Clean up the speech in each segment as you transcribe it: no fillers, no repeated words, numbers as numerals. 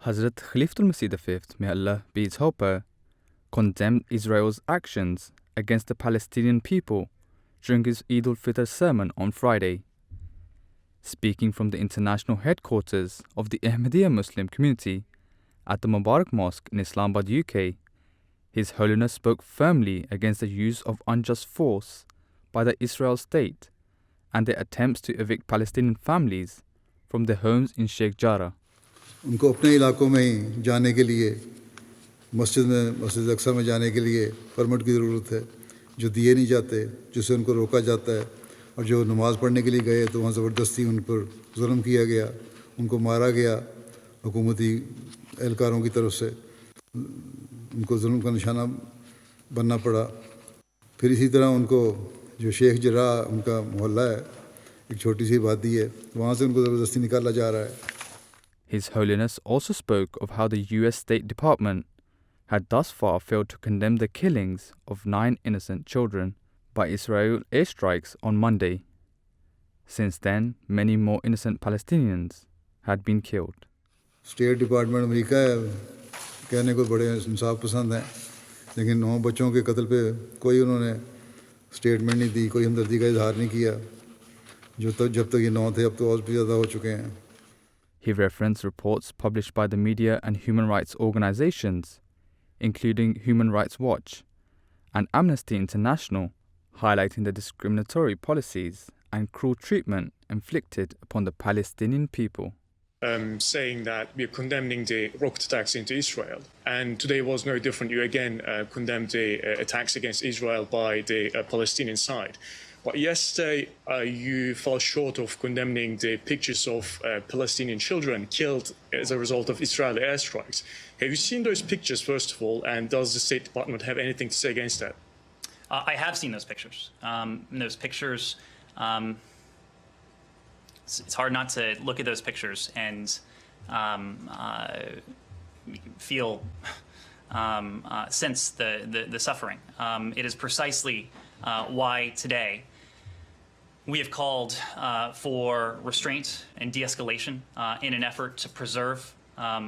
Hazrat Khalifatul Masih V, may Allah be his helper, condemned Israel's actions against the Palestinian people during his Eid-ul-Fitr Sermon on Friday. Speaking from the international headquarters of the Ahmadiyya Muslim community at the Mubarak Mosque in Islamabad, UK, His Holiness spoke firmly against the use of unjust force by the Israel state and their attempts to evict Palestinian families from their homes in Sheikh Jarrah. उनको अपने इलाकों में ही जाने के लिए मस्जिद अक्सा में जाने के लिए परमिट की ज़रूरत है, जो दिए नहीं जाते, जिससे उनको रोका जाता है, और जो नमाज़ पढ़ने के लिए गए तो वहाँ ज़बरदस्ती उन पर जुल्म किया गया, उनको मारा गया हुकूमती एहलकारों की तरफ से, उनको जुल्म का निशाना बनना पड़ा। फिर इसी तरह उनको जो शेख जर्राह उनका मोहल्ला है, एक छोटी सी वादी है, वहाँ से उनको ज़बरदस्ती निकाला जा रहा है। His Holiness also spoke of how the US State Department had thus far failed to condemn the killings of 9 innocent children by Israel airstrikes on Monday. Since then, many more innocent Palestinians had been killed. State department America है, कहने को बड़े इंसाफ पसंद हैं, लेकिन 9 बच्चों के कत्ल पे कोई उन्होंने स्टेटमेंट नहीं दी, कोई हमदर्दी का इजहार नहीं किया। जब तक ये 9 थे, अब तो और भी ज़्यादा हो चुके हैं। He referenced reports published by the media and human rights organizations, including Human Rights Watch and Amnesty International, highlighting the discriminatory policies and cruel treatment inflicted upon the Palestinian people. Saying that we are condemning the rocket attacks into Israel. And today was no different. You again condemned the attacks against Israel by the Palestinian side. But yesterday, you fell short of condemning the pictures of Palestinian children killed as a result of Israeli airstrikes. Have you seen those pictures, first of all, and does the State Department have anything to say against that? I have seen those pictures. Those pictures, it's hard not to look at those pictures and feel, sense the suffering. It is precisely why today we have called for restraint and de-escalation in an effort to preserve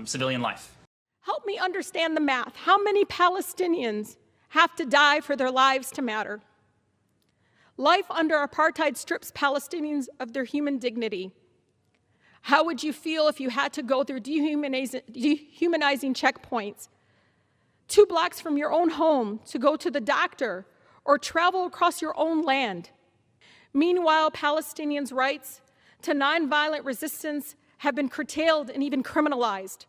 civilian life. Help me understand the math. How many Palestinians have to die for their lives to matter? Life under apartheid strips Palestinians of their human dignity. How would you feel if you had to go through dehumanizing checkpoints 2 blocks from your own home to go to the doctor or travel across your own land? Meanwhile, Palestinians' rights to nonviolent resistance have been curtailed and even criminalized.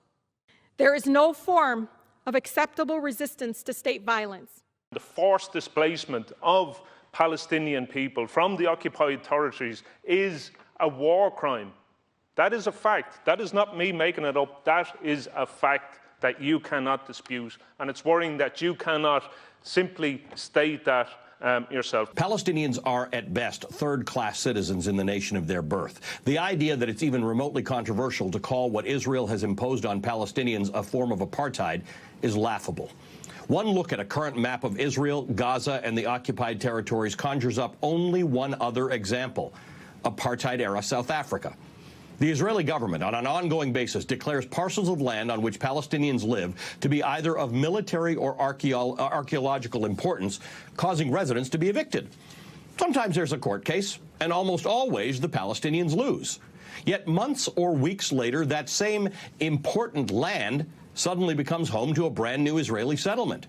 There is no form of acceptable resistance to state violence. The forced displacement of Palestinian people from the occupied territories is a war crime. That is a fact. That is not me making it up. That is a fact that you cannot dispute. And it's worrying that you cannot simply state that yourself. Palestinians are, at best, third-class citizens in the nation of their birth. The idea that it's even remotely controversial to call what Israel has imposed on Palestinians a form of apartheid is laughable. One look at a current map of Israel, Gaza, and the occupied territories conjures up only one other example: apartheid-era South Africa. The Israeli government, on an ongoing basis, declares parcels of land on which Palestinians live to be either of military or archaeological importance, causing residents to be evicted. Sometimes there's a court case, and almost always the Palestinians lose. Yet months or weeks later, that same important land suddenly becomes home to a brand new Israeli settlement.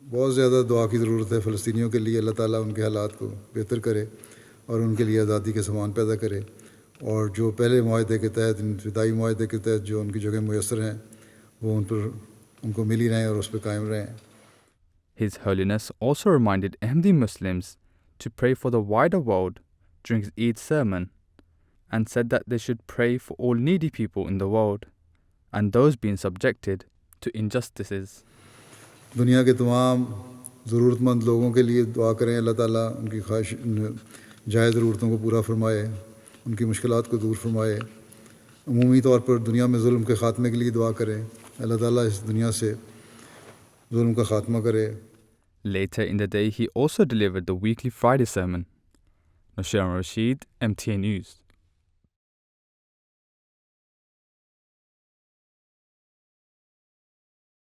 बहुत ज़्यादा दुआ की ज़रूरत है फ़लस्तीनियों के लिए। अल्लाह ताला उनके हालात को बेहतर करे और उनके लिए आज़ादी के सामान पैदा करे, और जो पहले मुआहदे के तहत, इब्तिदाई मुआहदे के तहत जो उनकी जगह मुयस्सर हैं, वो उनको मिली रहें और उस पर कायम रहें। His Holiness also reminded Ahmadi Muslims to pray for the wider world during his Eid Sermon, and said that they should pray for all needy people in the world and those being subjected to injustices. दुनिया के तमाम ज़रूरतमंद लोगों के लिए दुआ करें, अल्लाह ताला उनकी ख्वाहिश जायज़ ज़रूरतों को पूरा फरमाए, उनकी मुश्किलात को दूर फरमाए। अमूमी तौर पर दुनिया में जुल्म के ख़ात्मे के लिए दुआ करें, अल्लाह ताला इस दुनिया से जुल्म का ख़ात्मा करे। Later in the day, he also delivered the weekly Friday sermon. Nashiran Rashid, MTA News.